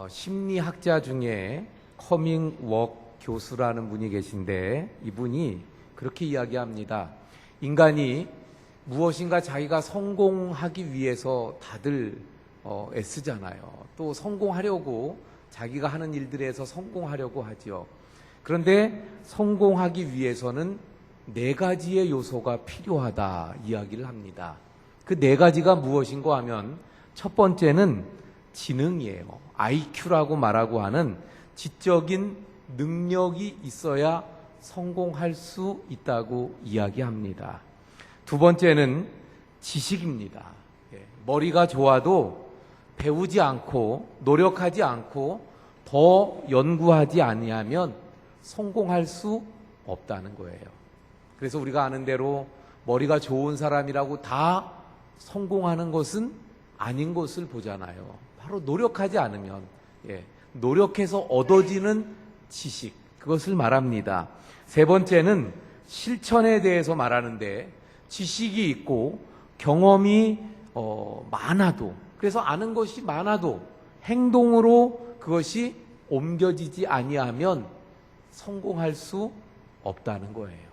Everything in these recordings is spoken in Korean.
심리학자 중에 커밍웍 교수라는 분이 계신데 이분이 그렇게 이야기합니다. 인간이 무엇인가 자기가 성공하기 위해서 다들 애쓰잖아요. 또 성공하려고 자기가 하는 일들에서 성공하려고 하죠. 그런데 성공하기 위해서는 4가지의 요소가 필요하다 이야기를 합니다. 그 4가지가 무엇인가 하면 첫 번째는 지능이에요. IQ라고 말하고 하는 지적인 능력이 있어야 성공할 수 있다고 이야기합니다. 두 번째는 지식입니다. 머리가 좋아도 배우지 않고 노력하지 않고 더 연구하지 아니하면 성공할 수 없다는 거예요. 그래서 우리가 아는 대로 머리가 좋은 사람이라고 다 성공하는 것은 아닌 것을 보잖아요. 바로 노력하지 않으면, 노력해서 얻어지는 지식, 그것을 말합니다. 세 번째는 실천에 대해서 말하는데 지식이 있고 경험이 많아도, 그래서 아는 것이 많아도 행동으로 그것이 옮겨지지 아니하면 성공할 수 없다는 거예요.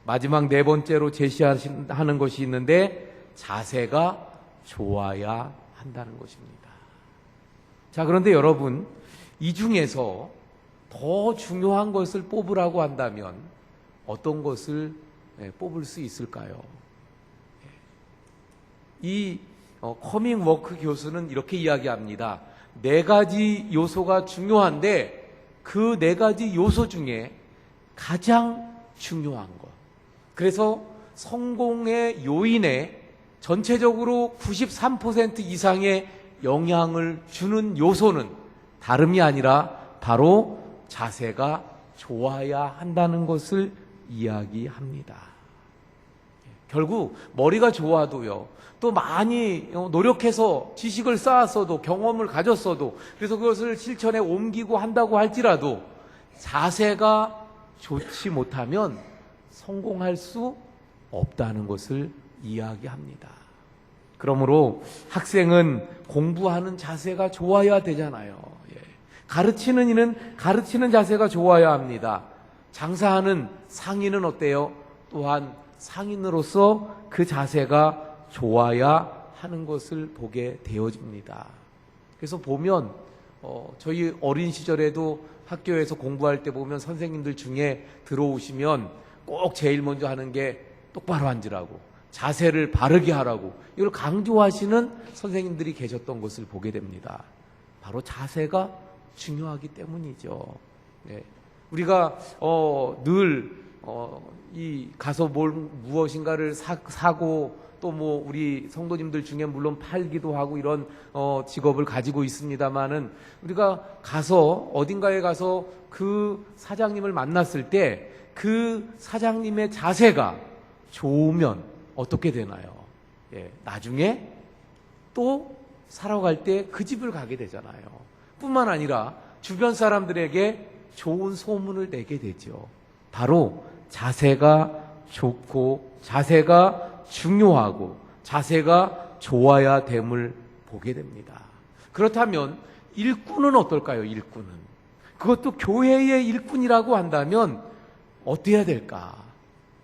마지막 4번째로 제시하는 것이 있는데 자세가 좋아야 한다는 것입니다. 자, 그런데 여러분, 이 중에서 더 중요한 것을 뽑으라고 한다면 어떤 것을 뽑을 수 있을까요? 이 커밍워크 교수는 이렇게 이야기합니다. 4가지 요소가 중요한데 그 4가지 요소 중에 가장 중요한 것, 그래서 성공의 요인에 전체적으로 93% 이상의 영향을 주는 요소는 다름이 아니라 바로 자세가 좋아야 한다는 것을 이야기합니다. 결국 머리가 좋아도요, 또 많이 노력해서 지식을 쌓았어도, 경험을 가졌어도, 그래서 그것을 실천에 옮기고 한다고 할지라도 자세가 좋지 못하면 성공할 수 없다는 것을 이야기합니다. 그러므로 학생은 공부하는 자세가 좋아야 되잖아요. 가르치는 이는 가르치는 자세가 좋아야 합니다. 장사하는 상인은 어때요? 또한 상인으로서 그 자세가 좋아야 하는 것을 보게 되어집니다. 그래서 보면 저희 어린 시절에도 학교에서 공부할 때 보면 선생님들 중에 들어오시면 꼭 제일 먼저 하는 게 똑바로 앉으라고, 자세를 바르게 하라고, 이걸 강조하시는 선생님들이 계셨던 것을 보게 됩니다. 바로 자세가 중요하기 때문이죠. 우리가 늘 가서 무엇인가를 사고, 또 뭐 우리 성도님들 중에 물론 팔기도 하고 이런 직업을 가지고 있습니다만은, 우리가 가서 어딘가에 가서 그 사장님을 만났을 때 그 사장님의 자세가 좋으면 어떻게 되나요? 나중에 또 사러 갈 때 그 집을 가게 되잖아요. 뿐만 아니라 주변 사람들에게 좋은 소문을 내게 되죠. 바로 자세가 좋고 자세가 중요하고 자세가 좋아야 됨을 보게 됩니다. 그렇다면 일꾼은 어떨까요? 일꾼은, 그것도 교회의 일꾼이라고 한다면 어때야 될까?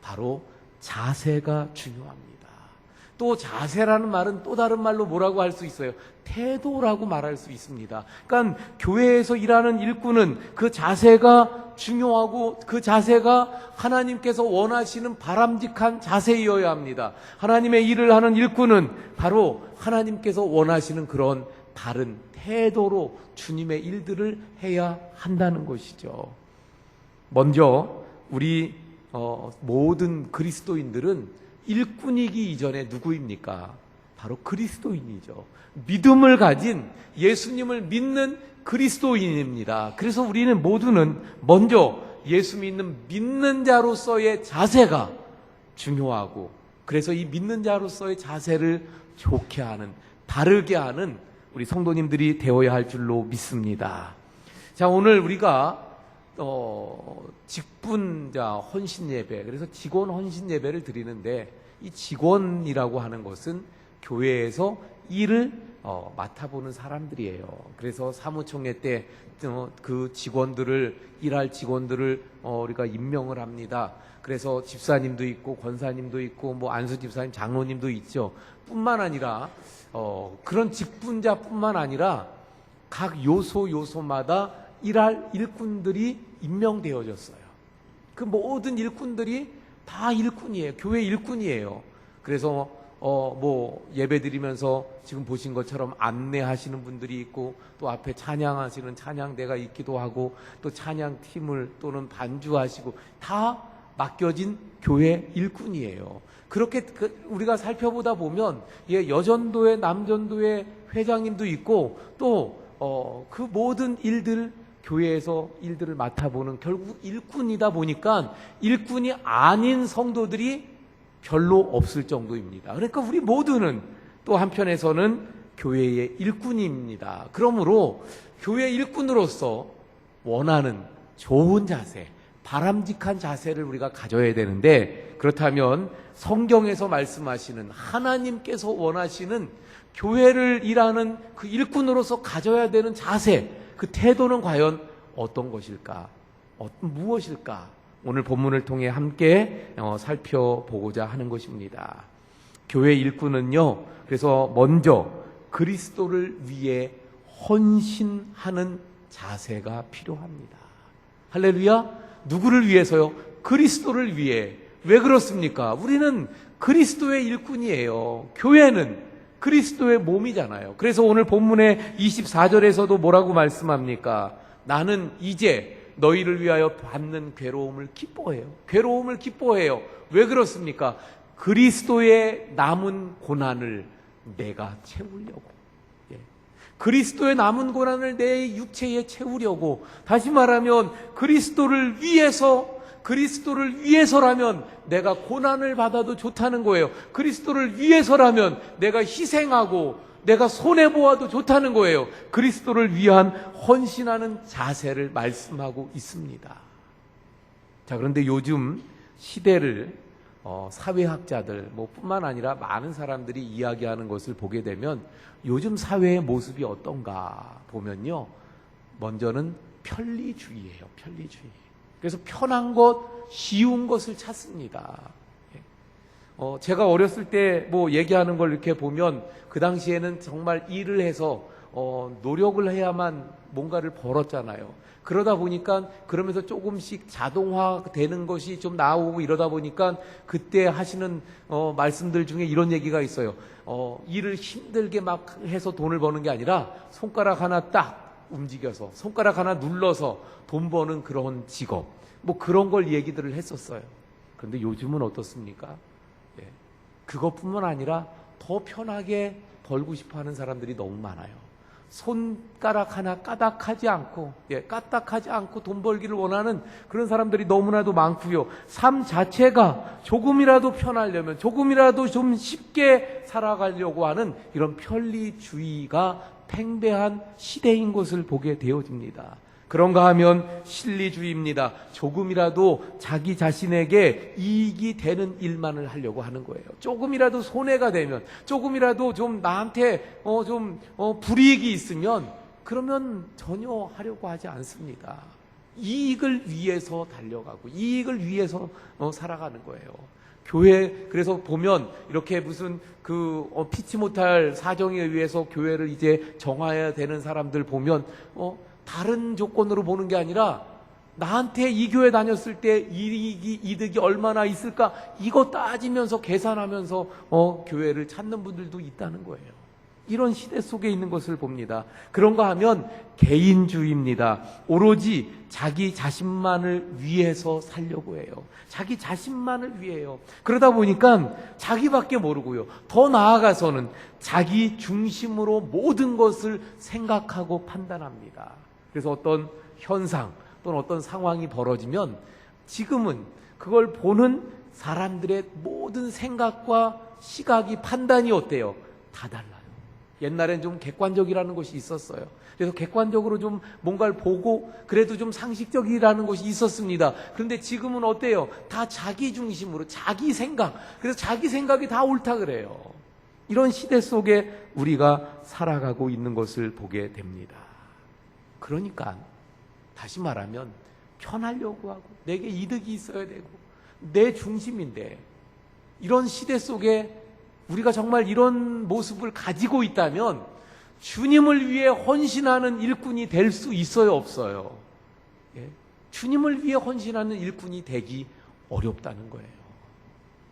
바로 자세가 중요합니다. 또 자세라는 말은 또 다른 말로 뭐라고 할 수 있어요? 태도라고 말할 수 있습니다. 그러니까 교회에서 일하는 일꾼은 그 자세가 중요하고 그 자세가 하나님께서 원하시는 바람직한 자세이어야 합니다. 하나님의 일을 하는 일꾼은 바로 하나님께서 원하시는 그런 바른 태도로 주님의 일들을 해야 한다는 것이죠. 먼저 우리 모든 그리스도인들은 일꾼이기 이전에 누구입니까? 바로 그리스도인이죠. 믿음을 가진, 예수님을 믿는 그리스도인입니다. 그래서 우리는 모두는 먼저 예수 믿는 자로서의 자세가 중요하고, 그래서 이 믿는 자로서의 자세를 좋게 하는, 바르게 하는 우리 성도님들이 되어야 할 줄로 믿습니다. 자, 오늘 우리가 직분자 헌신 예배, 그래서 직원 헌신 예배를 드리는데, 이 직원이라고 하는 것은 교회에서 일을 맡아보는 사람들이에요. 그래서 사무총회 때 그 직원들을, 일할 직원들을 우리가 임명을 합니다. 그래서 집사님도 있고 권사님도 있고 뭐 안수 집사님, 장로님도 있죠. 뿐만 아니라 그런 직분자뿐만 아니라 각 요소마다 일할 일꾼들이 임명되어졌어요. 그 모든 일꾼들이 다 일꾼이에요. 교회 일꾼이에요. 그래서 뭐 예배 드리면서 지금 보신 것처럼 안내하시는 분들이 있고, 또 앞에 찬양하시는 찬양대가 있기도 하고, 또 찬양팀을 또는 반주하시고, 다 맡겨진 교회 일꾼이에요. 그렇게 우리가 살펴보다 보면 여전도회, 남전도회 회장님도 있고, 또 그 모든 일들, 교회에서 일들을 맡아보는, 결국 일꾼이다 보니까 일꾼이 아닌 성도들이 별로 없을 정도입니다. 그러니까 우리 모두는 또 한편에서는 교회의 일꾼입니다. 그러므로 교회 일꾼으로서 원하는 좋은 자세, 바람직한 자세를 우리가 가져야 되는데, 그렇다면 성경에서 말씀하시는, 하나님께서 원하시는 교회를 일하는 그 일꾼으로서 가져야 되는 자세, 그 태도는 과연 어떤 것일까? 무엇일까? 오늘 본문을 통해 함께 살펴보고자 하는 것입니다. 교회 일꾼은요, 그래서 먼저 그리스도를 위해 헌신하는 자세가 필요합니다. 할렐루야. 누구를 위해서요? 그리스도를 위해. 왜 그렇습니까? 우리는 그리스도의 일꾼이에요. 교회는 그리스도의 몸이잖아요. 그래서 오늘 본문의 24절에서도 뭐라고 말씀합니까? 나는 이제 너희를 위하여 받는 괴로움을 기뻐해요. 괴로움을 기뻐해요. 왜 그렇습니까? 그리스도의 남은 고난을 내가 채우려고. 그리스도의 남은 고난을 내 육체에 채우려고. 다시 말하면 그리스도를 위해서라면 내가 고난을 받아도 좋다는 거예요. 그리스도를 위해서라면 내가 희생하고 내가 손해보아도 좋다는 거예요. 그리스도를 위한 헌신하는 자세를 말씀하고 있습니다. 자, 그런데 요즘 시대를 사회학자들 뿐만 아니라 많은 사람들이 이야기하는 것을 보게 되면 요즘 사회의 모습이 어떤가 보면요, 먼저는 편리주의예요. 편리주의. 그래서 편한 것, 쉬운 것을 찾습니다. 제가 어렸을 때 얘기하는 걸 이렇게 보면 그 당시에는 정말 일을 해서 노력을 해야만 뭔가를 벌었잖아요. 그러다 보니까 그러면서 조금씩 자동화되는 것이 좀 나오고 이러다 보니까 그때 하시는 말씀들 중에 이런 얘기가 있어요. 일을 힘들게 막 해서 돈을 버는 게 아니라 손가락 하나 딱 움직여서, 손가락 하나 눌러서 돈 버는 그런 직업, 그런 걸 얘기들을 했었어요. 그런데 요즘은 어떻습니까? 그것뿐만 아니라 더 편하게 벌고 싶어하는 사람들이 너무 많아요. 손가락 하나 까딱하지 않고 돈 벌기를 원하는 그런 사람들이 너무나도 많고요. 삶 자체가 조금이라도 편하려면, 조금이라도 좀 쉽게 살아가려고 하는 이런 편리주의가 팽배한 시대인 것을 보게 되어집니다. 그런가 하면 실리주의입니다. 조금이라도 자기 자신에게 이익이 되는 일만을 하려고 하는 거예요. 조금이라도 손해가 되면, 조금이라도 좀 나한테 불이익이 있으면 그러면 전혀 하려고 하지 않습니다. 이익을 위해서 달려가고 이익을 위해서 살아가는 거예요. 교회, 그래서 보면 이렇게 무슨 피치 못할 사정에 의해서 교회를 이제 정화해야 되는 사람들 보면 다른 조건으로 보는 게 아니라 나한테 이 교회 다녔을 때 이득이 얼마나 있을까, 이거 따지면서 계산하면서 교회를 찾는 분들도 있다는 거예요. 이런 시대 속에 있는 것을 봅니다. 그런가 하면 개인주의입니다. 오로지 자기 자신만을 위해서 살려고 해요. 자기 자신만을 위해요. 그러다 보니까 자기밖에 모르고요. 더 나아가서는 자기 중심으로 모든 것을 생각하고 판단합니다. 그래서 어떤 현상 또는 어떤 상황이 벌어지면 지금은 그걸 보는 사람들의 모든 생각과 시각이, 판단이 어때요? 다 달라요. 옛날엔 좀 객관적이라는 것이 있었어요. 그래서 객관적으로 좀 뭔가를 보고 그래도 좀 상식적이라는 것이 있었습니다. 그런데 지금은 어때요? 다 자기 중심으로, 자기 생각. 그래서 자기 생각이 다 옳다 그래요. 이런 시대 속에 우리가 살아가고 있는 것을 보게 됩니다. 그러니까 다시 말하면 편하려고 하고 내게 이득이 있어야 되고 내 중심인데, 이런 시대 속에 우리가 정말 이런 모습을 가지고 있다면 주님을 위해 헌신하는 일꾼이 될 수 있어요, 없어요? 예? 주님을 위해 헌신하는 일꾼이 되기 어렵다는 거예요.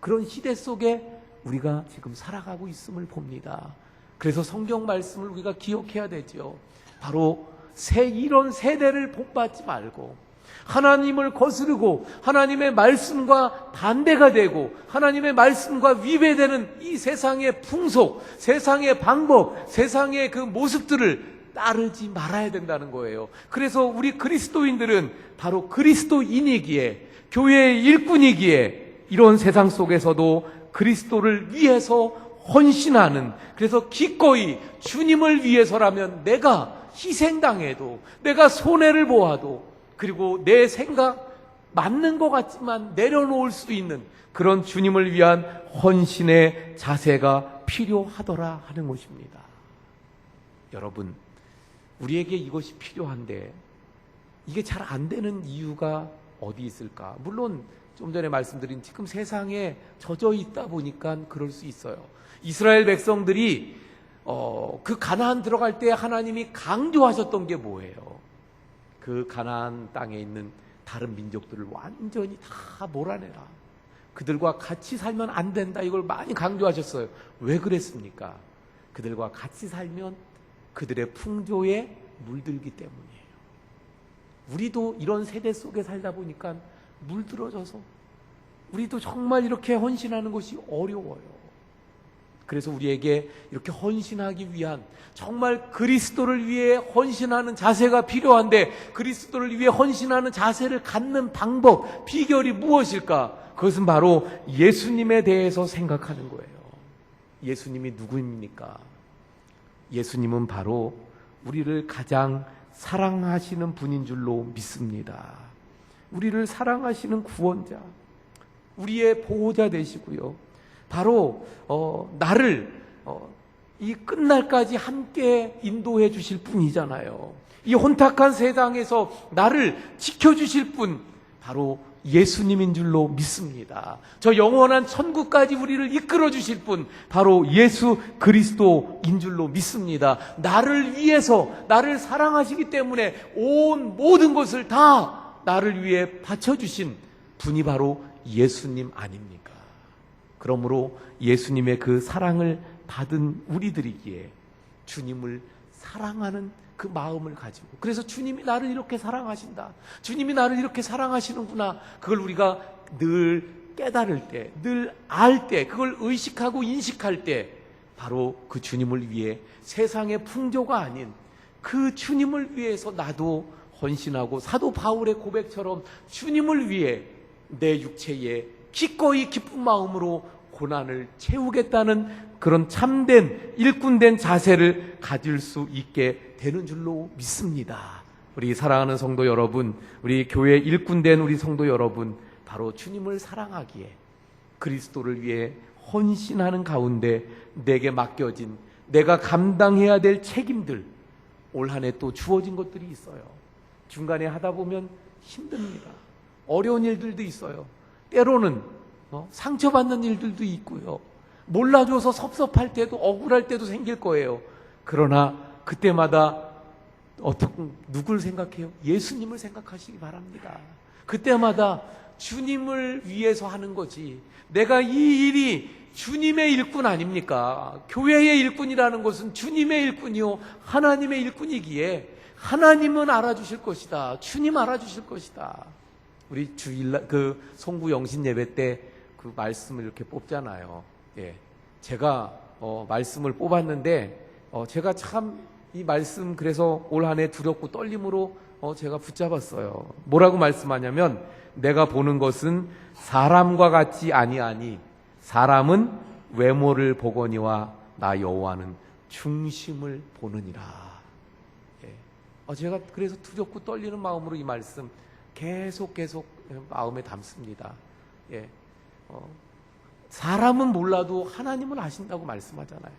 그런 시대 속에 우리가 지금 살아가고 있음을 봅니다. 그래서 성경 말씀을 우리가 기억해야 되죠. 바로 이런 세대를 본받지 말고 하나님을 거스르고 하나님의 말씀과 반대가 되고 하나님의 말씀과 위배되는 이 세상의 풍속, 세상의 방법, 세상의 그 모습들을 따르지 말아야 된다는 거예요. 그래서 우리 그리스도인들은 바로 그리스도인이기에, 교회의 일꾼이기에 이런 세상 속에서도 그리스도를 위해서 헌신하는, 그래서 기꺼이 주님을 위해서라면 내가 희생당해도, 내가 손해를 보아도, 그리고 내 생각 맞는 것 같지만 내려놓을 수 있는 그런 주님을 위한 헌신의 자세가 필요하더라 하는 것입니다. 여러분, 우리에게 이것이 필요한데 이게 잘 안 되는 이유가 어디 있을까? 물론 좀 전에 말씀드린 지금 세상에 젖어 있다 보니까 그럴 수 있어요. 이스라엘 백성들이 그 가나안 들어갈 때 하나님이 강조하셨던 게 뭐예요? 그 가나안 땅에 있는 다른 민족들을 완전히 다 몰아내라. 그들과 같이 살면 안 된다. 이걸 많이 강조하셨어요. 왜 그랬습니까? 그들과 같이 살면 그들의 풍조에 물들기 때문이에요. 우리도 이런 세대 속에 살다 보니까 물들어져서 우리도 정말 이렇게 헌신하는 것이 어려워요. 그래서 우리에게 이렇게 헌신하기 위한, 정말 그리스도를 위해 헌신하는 자세가 필요한데, 그리스도를 위해 헌신하는 자세를 갖는 방법, 비결이 무엇일까? 그것은 바로 예수님에 대해서 생각하는 거예요. 예수님이 누구입니까? 예수님은 바로 우리를 가장 사랑하시는 분인 줄로 믿습니다. 우리를 사랑하시는 구원자, 우리의 보호자 되시고요. 바로 나를 이 끝날까지 함께 인도해 주실 분이잖아요. 이 혼탁한 세상에서 나를 지켜주실 분, 바로 예수님인 줄로 믿습니다. 저 영원한 천국까지 우리를 이끌어 주실 분, 바로 예수 그리스도인 줄로 믿습니다. 나를 위해서, 나를 사랑하시기 때문에 온 모든 것을 다 나를 위해 바쳐주신 분이 바로 예수님 아닙니까? 그러므로 예수님의 그 사랑을 받은 우리들이기에 주님을 사랑하는 그 마음을 가지고, 그래서 주님이 나를 이렇게 사랑하신다, 주님이 나를 이렇게 사랑하시는구나, 그걸 우리가 늘 깨달을 때, 늘 알 때, 그걸 의식하고 인식할 때 바로 그 주님을 위해 세상의 풍조가 아닌 그 주님을 위해서 나도 헌신하고, 사도 바울의 고백처럼 주님을 위해 내 육체에 기꺼이 기쁜 마음으로 고난을 채우겠다는 그런 참된 일꾼된 자세를 가질 수 있게 되는 줄로 믿습니다. 우리 사랑하는 성도 여러분, 우리 교회 일꾼된 우리 성도 여러분, 바로 주님을 사랑하기에 그리스도를 위해 헌신하는 가운데 내게 맡겨진, 내가 감당해야 될 책임들, 올 한 해 또 주어진 것들이 있어요. 중간에 하다 보면 힘듭니다. 어려운 일들도 있어요. 때로는 상처받는 일들도 있고요. 몰라줘서 섭섭할 때도, 억울할 때도 생길 거예요. 그러나 그때마다 누굴 생각해요? 예수님을 생각하시기 바랍니다. 그때마다 주님을 위해서 하는 거지, 내가 이 일이 주님의 일꾼 아닙니까? 교회의 일꾼이라는 것은 주님의 일꾼이요 하나님의 일꾼이기에 하나님은 알아주실 것이다, 주님 알아주실 것이다. 우리 주일날 그 송구 영신 예배 때 그 말씀을 이렇게 뽑잖아요. 예, 제가 말씀을 뽑았는데 제가 참 이 말씀 그래서 올 한 해 두렵고 떨림으로 제가 붙잡았어요. 뭐라고 말씀하냐면, 내가 보는 것은 사람과 같지 아니하니 사람은 외모를 보거니와 나 여호와는 중심을 보느니라. 예. 제가 그래서 두렵고 떨리는 마음으로 이 말씀 계속 마음에 담습니다. 예. 사람은 몰라도 하나님은 아신다고 말씀하잖아요.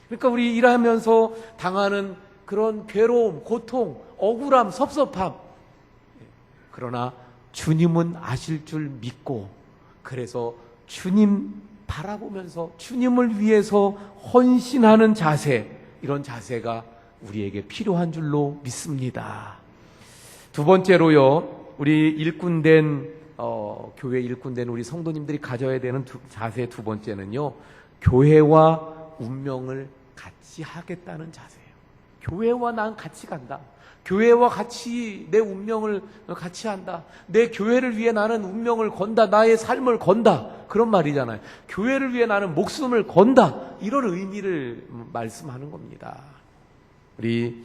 그러니까 우리 일하면서 당하는 그런 괴로움, 고통, 억울함, 섭섭함, 그러나 주님은 아실 줄 믿고, 그래서 주님 바라보면서 주님을 위해서 헌신하는 자세, 이런 자세가 우리에게 필요한 줄로 믿습니다. 두 번째로요, 우리 일꾼된 교회 일꾼된 우리 성도님들이 가져야 되는 자세 두 번째는요, 교회와 운명을 같이 하겠다는 자세예요. 교회와 난 같이 간다. 교회와 같이 내 운명을 같이 한다. 내 교회를 위해 나는 운명을 건다. 나의 삶을 건다. 그런 말이잖아요. 교회를 위해 나는 목숨을 건다. 이런 의미를 말씀하는 겁니다. 우리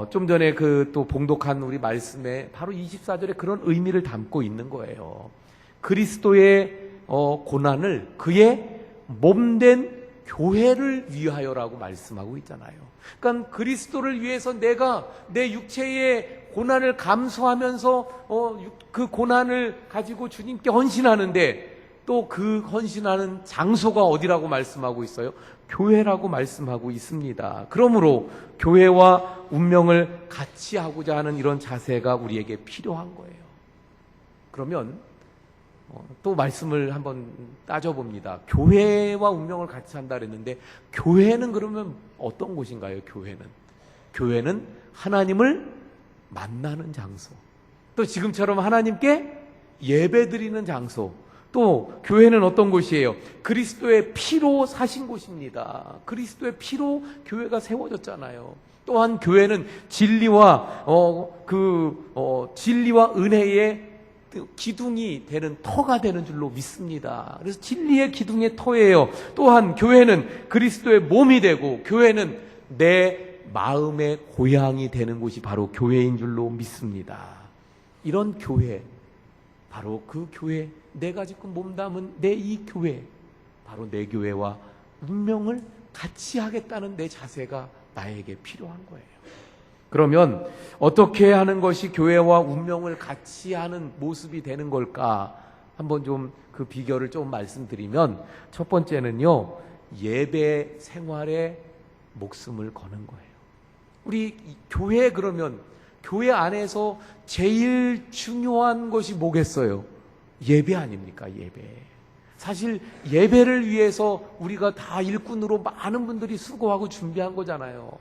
좀 전에 그 또 봉독한 우리 말씀에 바로 24절에 그런 의미를 담고 있는 거예요. 그리스도의 고난을 그의 몸된 교회를 위하여라고 말씀하고 있잖아요. 그러니까 그리스도를 위해서 내가 내 육체의 고난을 감수하면서 그 고난을 가지고 주님께 헌신하는데, 또 그 헌신하는 장소가 어디라고 말씀하고 있어요? 교회라고 말씀하고 있습니다. 그러므로 교회와 운명을 같이 하고자 하는 이런 자세가 우리에게 필요한 거예요. 그러면 또 말씀을 한번 따져봅니다. 교회와 운명을 같이 한다 그랬는데, 교회는 그러면 어떤 곳인가요? 교회는 하나님을 만나는 장소, 또 지금처럼 하나님께 예배드리는 장소, 또 교회는 어떤 곳이에요? 그리스도의 피로 사신 곳입니다. 그리스도의 피로 교회가 세워졌잖아요. 또한 교회는 진리와 진리와 은혜의 기둥이 되는 터가 되는 줄로 믿습니다. 그래서 진리의 기둥의 터예요. 또한 교회는 그리스도의 몸이 되고, 교회는 내 마음의 고향이 되는 곳이 바로 교회인 줄로 믿습니다. 이런 교회, 바로 그 교회, 내가 지금 몸담은 내 이 교회, 바로 내 교회와 운명을 같이 하겠다는 내 자세가 나에게 필요한 거예요. 그러면 어떻게 하는 것이 교회와 운명을 같이 하는 모습이 되는 걸까? 한번 좀 그 비결을 좀 말씀드리면, 첫 번째는요, 예배 생활에 목숨을 거는 거예요. 우리 교회, 그러면 교회 안에서 제일 중요한 것이 뭐겠어요? 예배 아닙니까? 예배. 사실 예배를 위해서 우리가 다 일꾼으로 많은 분들이 수고하고 준비한 거잖아요.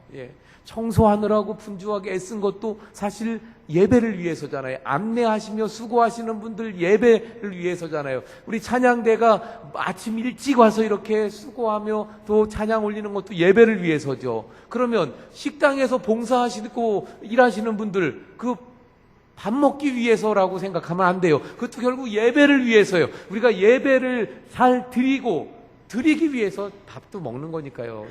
청소하느라고 분주하게 애쓴 것도 사실 예배를 위해서잖아요. 안내하시며 수고하시는 분들 예배를 위해서잖아요. 우리 찬양대가 아침 일찍 와서 이렇게 수고하며 또 찬양 올리는 것도 예배를 위해서죠. 그러면 식당에서 봉사하시고 일하시는 분들, 그 밥 먹기 위해서라고 생각하면 안 돼요. 그것도 결국 예배를 위해서요. 우리가 예배를 잘 드리기 위해서 밥도 먹는 거니까요.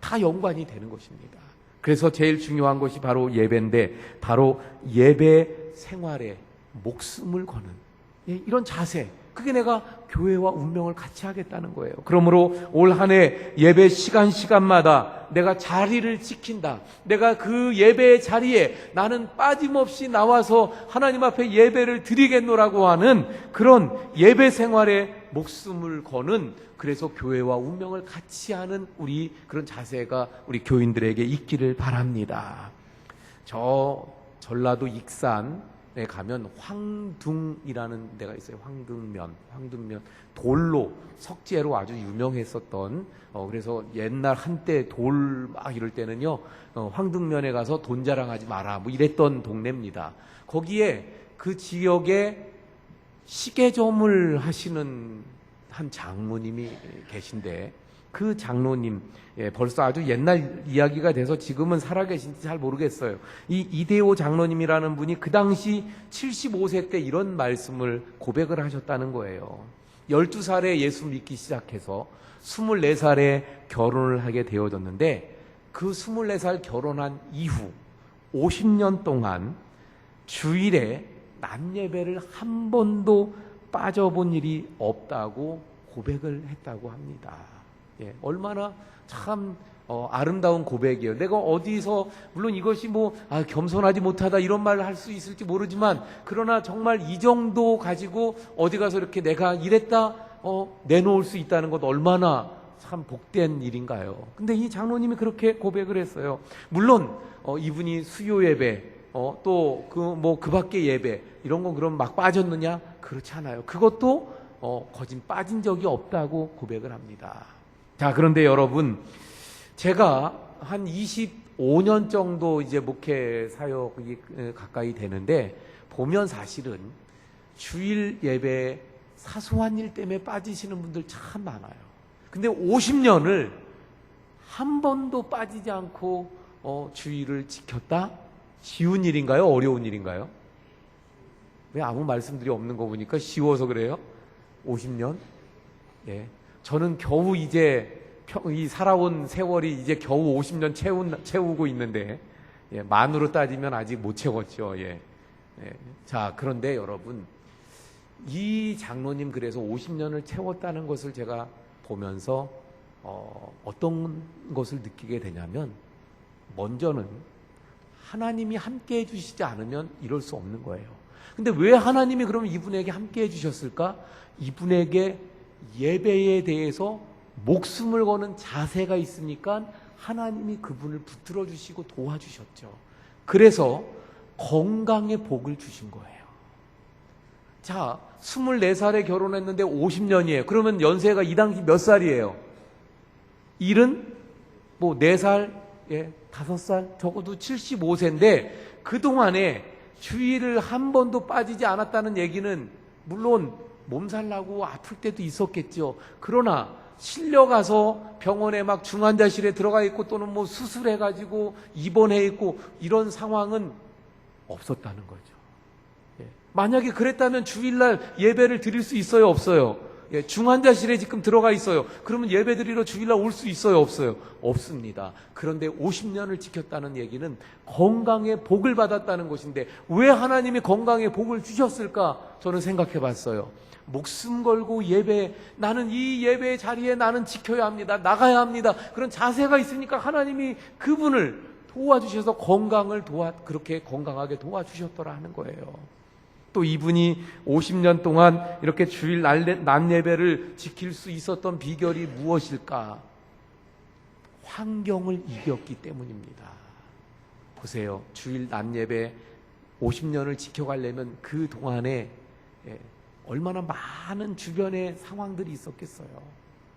다 연관이 되는 것입니다. 그래서 제일 중요한 것이 바로 예배인데, 바로 예배 생활에 목숨을 거는 이런 자세, 그게 내가 교회와 운명을 같이 하겠다는 거예요. 그러므로 올 한 해 예배 시간마다 내가 자리를 지킨다. 내가 그 예배의 자리에 나는 빠짐없이 나와서 하나님 앞에 예배를 드리겠노라고 하는 그런 예배 생활에 목숨을 거는, 그래서 교회와 운명을 같이 하는 우리 그런 자세가 우리 교인들에게 있기를 바랍니다. 저 전라도 익산에 가면 황둥이라는 데가 있어요. 황둥면 돌로, 석재로 아주 유명했었던, 그래서 옛날 한때 돌 막 이럴 때는요, 황둥면에 가서 돈 자랑하지 마라 뭐 이랬던 동네입니다. 거기에 그 지역에 시계점을 하시는 한 장로님이 계신데, 그 장로님, 벌써 아주 옛날 이야기가 돼서 지금은 살아계신지 잘 모르겠어요. 이 이대호 장로님이라는 분이 그 당시 75세 때 이런 말씀을 고백을 하셨다는 거예요. 12살에 예수 믿기 시작해서 24살에 결혼을 하게 되어졌는데, 그 24살 결혼한 이후 50년 동안 주일에 낮 예배를 한 번도 빠져본 일이 없다고 고백을 했다고 합니다. 얼마나 참 아름다운 고백이에요. 내가 어디서, 물론 이것이 겸손하지 못하다 이런 말을 할 수 있을지 모르지만, 그러나 정말 이 정도 가지고 어디 가서 이렇게 내가 이랬다 내놓을 수 있다는 것 얼마나 참 복된 일인가요? 근데 이 장로님이 그렇게 고백을 했어요. 물론 이분이 수요 예배 또 그 밖에 예배 이런 건 그럼 막 빠졌느냐? 그렇지 않아요. 그것도 거진 빠진 적이 없다고 고백을 합니다. 자, 그런데 여러분, 제가 한 25년 정도 이제 목회 사역이 가까이 되는데 보면 사실은 주일 예배 사소한 일 때문에 빠지시는 분들 참 많아요. 근데 50년을 한 번도 빠지지 않고 주일을 지켰다? 쉬운 일인가요? 어려운 일인가요? 왜 아무 말씀들이 없는 거 보니까 쉬워서 그래요? 50년? 예. 저는 겨우 이제 이 살아온 세월이 이제 겨우 50년 채우고 있는데, 예, 만으로 따지면 아직 못 채웠죠. 예. 예. 자, 그런데 여러분, 이 장로님 그래서 50년을 채웠다는 것을 제가 보면서 어떤 것을 느끼게 되냐면, 먼저는 하나님이 함께 해주시지 않으면 이럴 수 없는 거예요. 근데 왜 하나님이 그러면 이분에게 함께 해주셨을까? 이분에게 예배에 대해서 목숨을 거는 자세가 있으니까 하나님이 그분을 붙들어 주시고 도와주셨죠. 그래서 건강의 복을 주신 거예요. 자, 24살에 결혼했는데 50년이에요. 그러면 연세가 이 당시 몇 살이에요? 4살, 5살, 적어도 75세인데 그동안에 주일을 한 번도 빠지지 않았다는 얘기는 물론 몸살 나고 아플 때도 있었겠죠. 그러나 실려가서 병원에 막 중환자실에 들어가 있고 또는 수술해가지고 입원해 있고 이런 상황은 없었다는 거죠. 만약에 그랬다면 주일날 예배를 드릴 수 있어요, 없어요? 중환자실에 지금 들어가 있어요. 그러면 예배 드리러 주일날 올 수 있어요, 없어요? 없습니다. 그런데 50년을 지켰다는 얘기는 건강의 복을 받았다는 것인데 왜 하나님이 건강의 복을 주셨을까? 저는 생각해 봤어요. 목숨 걸고 나는 이 예배의 자리에 나는 지켜야 합니다. 나가야 합니다. 그런 자세가 있으니까 하나님이 그분을 도와주셔서 그렇게 건강하게 도와주셨더라 하는 거예요. 또 이분이 50년 동안 이렇게 주일 낮 예배를 지킬 수 있었던 비결이 무엇일까? 환경을 이겼기 때문입니다. 보세요. 주일 낮 예배 50년을 지켜가려면 그 동안에 얼마나 많은 주변의 상황들이 있었겠어요.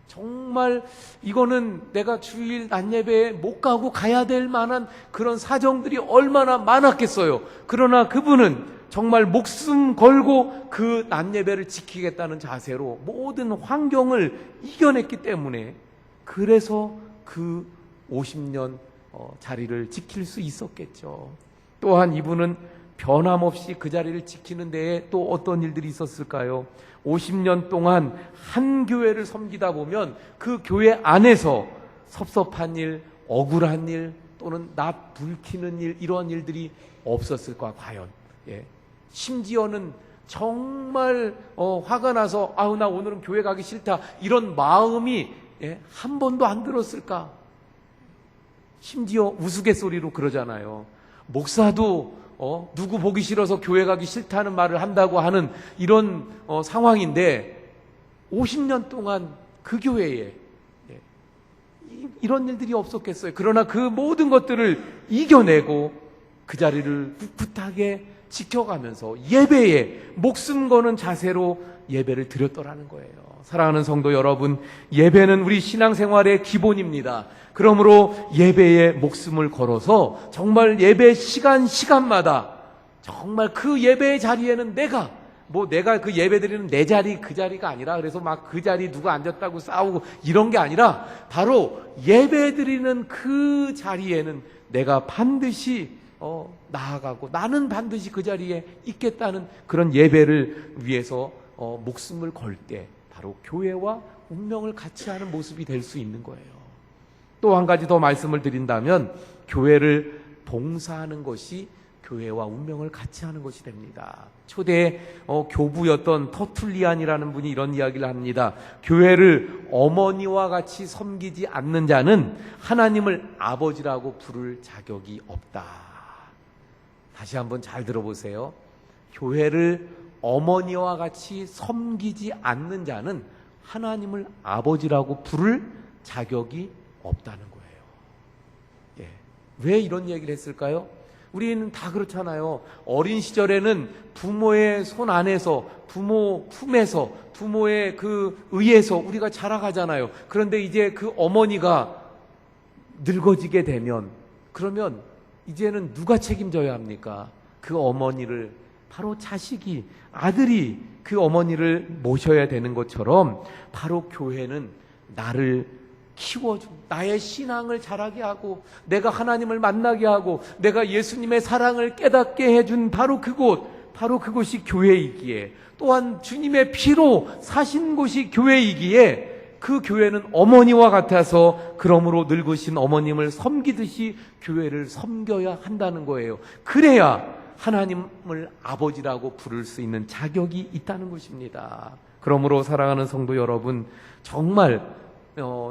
정말 이거는 내가 주일 낮 예배에 못 가고 가야 될 만한 그런 사정들이 얼마나 많았겠어요. 그러나 그분은 정말 목숨 걸고 그 낮 예배를 지키겠다는 자세로 모든 환경을 이겨냈기 때문에 그래서 그 50년 자리를 지킬 수 있었겠죠. 또한 이분은 변함없이 그 자리를 지키는 데에 또 어떤 일들이 있었을까요? 50년 동안 한 교회를 섬기다 보면 그 교회 안에서 섭섭한 일, 억울한 일 또는 낯 불키는 일 이러한 일들이 없었을까 과연? 심지어는 정말 화가 나서 나 오늘은 교회 가기 싫다 이런 마음이 한 번도 안 들었을까? 심지어 우스갯소리로 그러잖아요. 목사도 누구 보기 싫어서 교회 가기 싫다는 말을 한다고 하는 이런 상황인데 50년 동안 그 교회에 이런 일들이 없었겠어요. 그러나 그 모든 것들을 이겨내고 그 자리를 꿋꿋하게 지켜가면서 예배에 목숨 거는 자세로 예배를 드렸더라는 거예요. 사랑하는 성도 여러분, 예배는 우리 신앙생활의 기본입니다. 그러므로 예배에 목숨을 걸어서 정말 예배 시간마다 정말 그 예배의 자리에는 내가 그 예배 드리는 내 자리 그 자리가 아니라 그래서 막 그 자리 누가 앉았다고 싸우고 이런 게 아니라 바로 예배 드리는 그 자리에는 내가 반드시 나아가고 나는 반드시 그 자리에 있겠다는 그런 예배를 위해서 목숨을 걸 때 바로 교회와 운명을 같이 하는 모습이 될 수 있는 거예요. 또 한 가지 더 말씀을 드린다면 교회를 봉사하는 것이 교회와 운명을 같이 하는 것이 됩니다. 초대 교부였던 터툴리안이라는 분이 이런 이야기를 합니다. 교회를 어머니와 같이 섬기지 않는 자는 하나님을 아버지라고 부를 자격이 없다. 다시 한번 잘 들어보세요. 교회를 어머니와 같이 섬기지 않는 자는 하나님을 아버지라고 부를 자격이 없다는 거예요. 예. 왜 이런 얘기를 했을까요? 우리는 다 그렇잖아요. 어린 시절에는 부모의 손 안에서, 부모 품에서, 부모의 그 의에서 우리가 자라가잖아요. 그런데 이제 그 어머니가 늙어지게 되면, 그러면 이제는 누가 책임져야 합니까? 그 어머니를, 바로 자식이, 아들이 그 어머니를 모셔야 되는 것처럼, 바로 교회는 나를 키워주고 나의 신앙을 자라게 하고 내가 하나님을 만나게 하고 내가 예수님의 사랑을 깨닫게 해준 바로 그곳이 교회이기에, 또한 주님의 피로 사신 곳이 교회이기에, 그 교회는 어머니와 같아서 그러므로 늙으신 어머님을 섬기듯이 교회를 섬겨야 한다는 거예요. 그래야 하나님을 아버지라고 부를 수 있는 자격이 있다는 것입니다. 그러므로 사랑하는 성도 여러분, 정말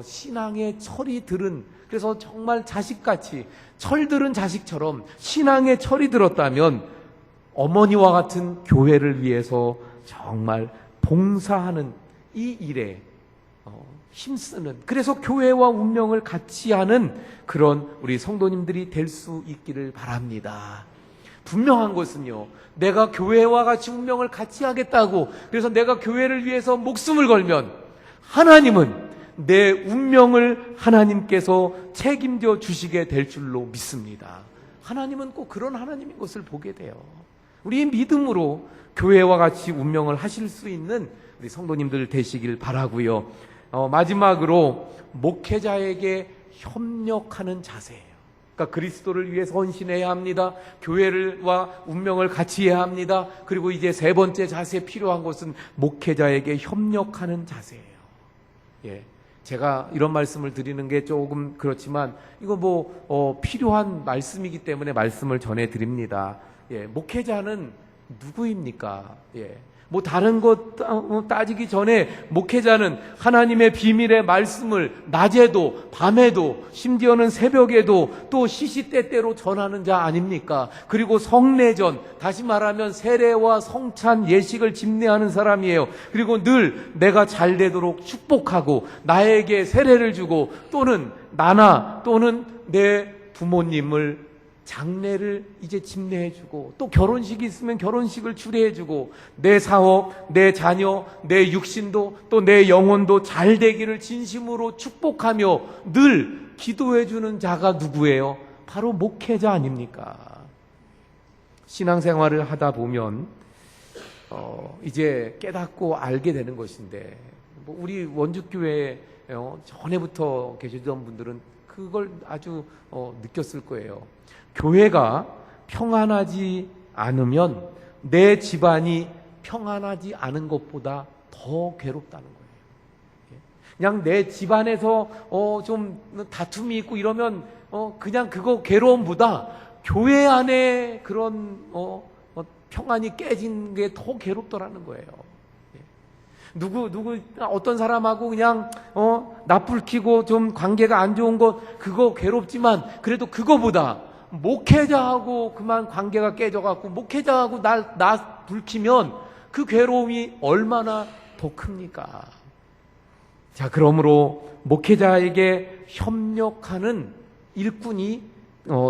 신앙의 철이 들은, 그래서 정말 자식같이 철들은 자식처럼 신앙의 철이 들었다면 어머니와 같은 교회를 위해서 정말 봉사하는 이 일에 힘쓰는, 그래서 교회와 운명을 같이 하는 그런 우리 성도님들이 될 수 있기를 바랍니다. 분명한 것은요, 내가 교회와 같이 운명을 같이 하겠다고, 그래서 내가 교회를 위해서 목숨을 걸면 하나님은 내 운명을 하나님께서 책임져 주시게 될 줄로 믿습니다. 하나님은 꼭 그런 하나님인 것을 보게 돼요. 우리 믿음으로 교회와 같이 운명을 하실 수 있는 우리 성도님들 되시길 바라고요. 마지막으로 목회자에게 협력하는 자세예요. 그러니까 그리스도를 위해서 헌신해야 합니다. 교회와 운명을 같이 해야 합니다. 그리고 이제 세 번째 자세, 필요한 것은 목회자에게 협력하는 자세예요. 예. 제가 이런 말씀을 드리는 게 조금 그렇지만 이거 필요한 말씀이기 때문에 말씀을 전해드립니다. 예, 목회자는 누구입니까? 예. 다른 것 따지기 전에 목회자는 하나님의 비밀의 말씀을 낮에도 밤에도 심지어는 새벽에도 또 시시때때로 전하는 자 아닙니까? 그리고 성례전, 다시 말하면 세례와 성찬 예식을 집례하는 사람이에요. 그리고 늘 내가 잘 되도록 축복하고 나에게 세례를 주고, 또는 또는 내 부모님을 장례를 이제 집례해주고, 또 결혼식이 있으면 결혼식을 추례해주고, 내 사업, 내 자녀, 내 육신도 또 내 영혼도 잘 되기를 진심으로 축복하며 늘 기도해주는 자가 누구예요? 바로 목회자 아닙니까? 신앙생활을 하다 보면 이제 깨닫고 알게 되는 것인데, 우리 원주교회에 전에부터 계시던 분들은 그걸 아주 느꼈을 거예요. 교회가 평안하지 않으면 내 집안이 평안하지 않은 것보다 더 괴롭다는 거예요. 그냥 내 집안에서 좀 다툼이 있고 이러면 그냥 그거 괴로움보다 교회 안에 그런 평안이 깨진 게 더 괴롭더라는 거예요. 어떤 사람하고 그냥 낯불 켜고 좀 관계가 안 좋은 것, 그거 괴롭지만 그래도 그거보다 목회자하고 그만 관계가 깨져갖고 목회자하고 낯불 켜면 그 괴로움이 얼마나 더 큽니까? 자, 그러므로 목회자에게 협력하는 일꾼이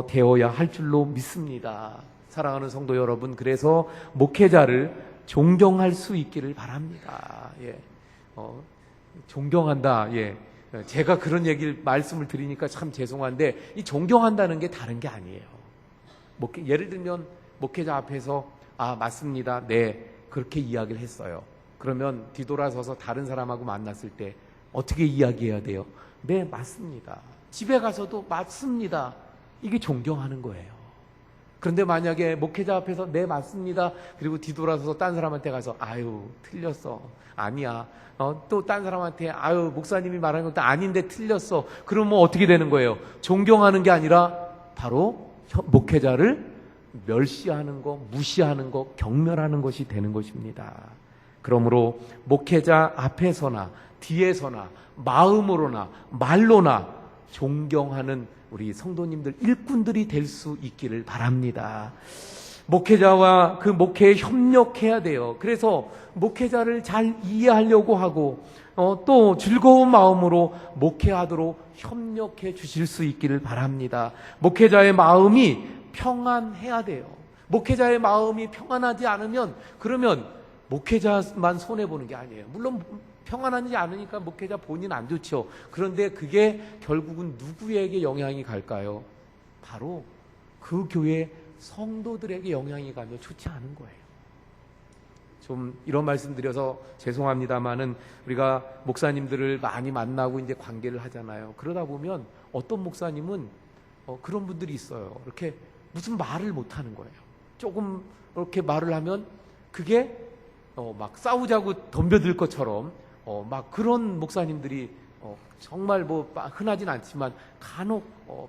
되어야 할 줄로 믿습니다. 사랑하는 성도 여러분, 그래서 목회자를 존경할 수 있기를 바랍니다. 예. 존경한다. 예. 제가 그런 말씀을 드리니까 참 죄송한데, 이 존경한다는 게 다른 게 아니에요. 예를 들면, 목회자 앞에서, 맞습니다. 네. 그렇게 이야기를 했어요. 그러면 뒤돌아서서 다른 사람하고 만났을 때 어떻게 이야기해야 돼요? 네, 맞습니다. 집에 가서도 맞습니다. 이게 존경하는 거예요. 그런데 만약에 목회자 앞에서 네, 맞습니다. 그리고 뒤돌아서서 딴 사람한테 가서 아유, 틀렸어. 아니야. 또 딴 사람한테 아유, 목사님이 말하는 것도 아닌데 틀렸어. 그러면 어떻게 되는 거예요? 존경하는 게 아니라 바로 목회자를 멸시하는 거, 무시하는 거, 경멸하는 것이 되는 것입니다. 그러므로 목회자 앞에서나 뒤에서나 마음으로나 말로나 존경하는 우리 성도님들, 일꾼들이 될 수 있기를 바랍니다. 목회자와 그 목회에 협력해야 돼요. 그래서 목회자를 잘 이해하려고 하고, 또 즐거운 마음으로 목회하도록 협력해 주실 수 있기를 바랍니다. 목회자의 마음이 평안해야 돼요. 목회자의 마음이 평안하지 않으면 그러면 목회자만 손해보는 게 아니에요. 물론 평안하지 않으니까 목회자 본인 안 좋죠. 그런데 그게 결국은 누구에게 영향이 갈까요? 바로 그 교회 성도들에게 영향이 가면 좋지 않은 거예요. 좀 이런 말씀 드려서 죄송합니다만은 우리가 목사님들을 많이 만나고 이제 관계를 하잖아요. 그러다 보면 어떤 목사님은 그런 분들이 있어요. 이렇게 무슨 말을 못 하는 거예요. 조금 이렇게 말을 하면 그게 막 싸우자고 덤벼들 것처럼 막 그런 목사님들이 정말 뭐 흔하진 않지만 간혹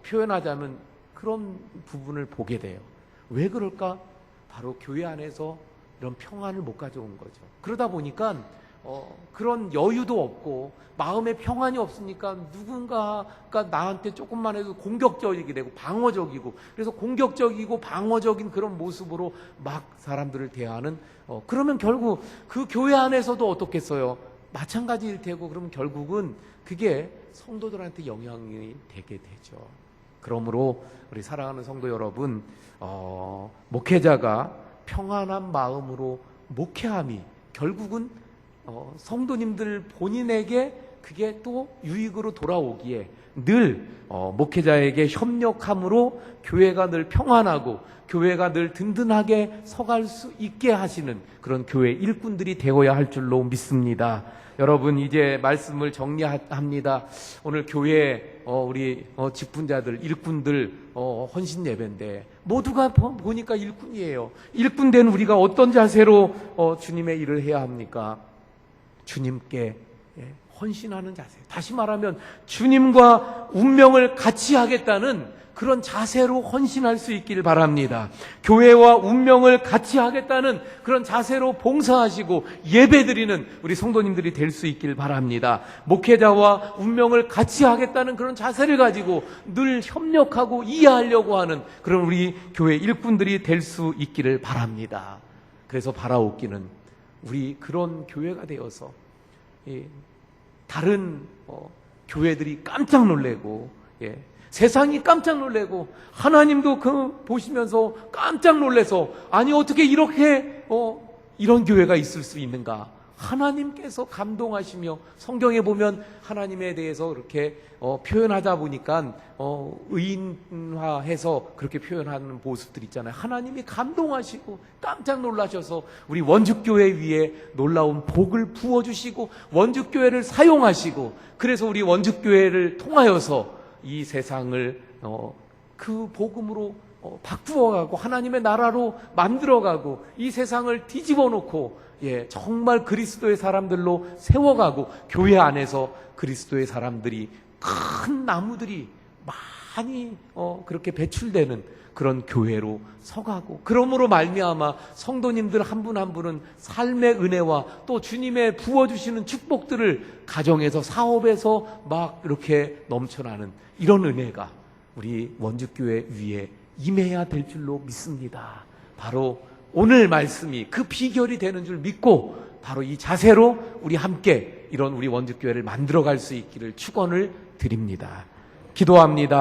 표현하자면 그런 부분을 보게 돼요. 왜 그럴까? 바로 교회 안에서 이런 평안을 못 가져온 거죠. 그러다 보니까 그런 여유도 없고 마음에 평안이 없으니까 누군가가 나한테 조금만 해도 공격적이게 되고 방어적이고, 그래서 공격적이고 방어적인 그런 모습으로 막 사람들을 대하는 그러면 결국 그 교회 안에서도 어떻겠어요? 마찬가지일 테고, 그러면 결국은 그게 성도들한테 영향이 되게 되죠. 그러므로 우리 사랑하는 성도 여러분, 목회자가 평안한 마음으로 목회함이 결국은 성도님들 본인에게 그게 또 유익으로 돌아오기에 늘 목회자에게 협력함으로 교회가 늘 평안하고 교회가 늘 든든하게 서갈 수 있게 하시는 그런 교회 일꾼들이 되어야 할 줄로 믿습니다. 여러분, 이제 말씀을 정리합니다. 오늘 교회 우리 직분자들, 일꾼들 헌신 예배인데 모두가 보니까 일꾼이에요. 일꾼 된 우리가 어떤 자세로 주님의 일을 해야 합니까? 주님께 헌신하는 자세. 다시 말하면 주님과 운명을 같이 하겠다는 그런 자세로 헌신할 수 있기를 바랍니다. 교회와 운명을 같이 하겠다는 그런 자세로 봉사하시고 예배드리는 우리 성도님들이 될 수 있기를 바랍니다. 목회자와 운명을 같이 하겠다는 그런 자세를 가지고 늘 협력하고 이해하려고 하는 그런 우리 교회 일꾼들이 될 수 있기를 바랍니다. 그래서 바라옵기는 우리 그런 교회가 되어서 다른 교회들이 깜짝 놀래고 세상이 깜짝 놀래고 하나님도 그 보시면서 깜짝 놀래서 아니 어떻게 이렇게 이런 교회가 있을 수 있는가, 하나님께서 감동하시며 성경에 보면 하나님에 대해서 그렇게 표현하다 보니까 의인화해서 그렇게 표현하는 모습들 있잖아요. 하나님이 감동하시고 깜짝 놀라셔서 우리 원주교회 위에 놀라운 복을 부어주시고 원주교회를 사용하시고, 그래서 우리 원주교회를 통하여서 이 세상을 그 복음으로 바꾸어가고 하나님의 나라로 만들어가고 이 세상을 뒤집어 놓고 정말 그리스도의 사람들로 세워가고 교회 안에서 그리스도의 사람들이 큰 나무들이 많이 그렇게 배출되는 그런 교회로 서가고, 그러므로 말미암아 성도님들 한 분 한 분은 삶의 은혜와 또 주님의 부어주시는 축복들을 가정에서 사업에서 막 이렇게 넘쳐나는 이런 은혜가 우리 원주교회 위에 임해야 될 줄로 믿습니다. 바로 오늘 말씀이 그 비결이 되는 줄 믿고 바로 이 자세로 우리 함께 이런 우리 원주교회를 만들어갈 수 있기를 축원을 드립니다. 기도합니다.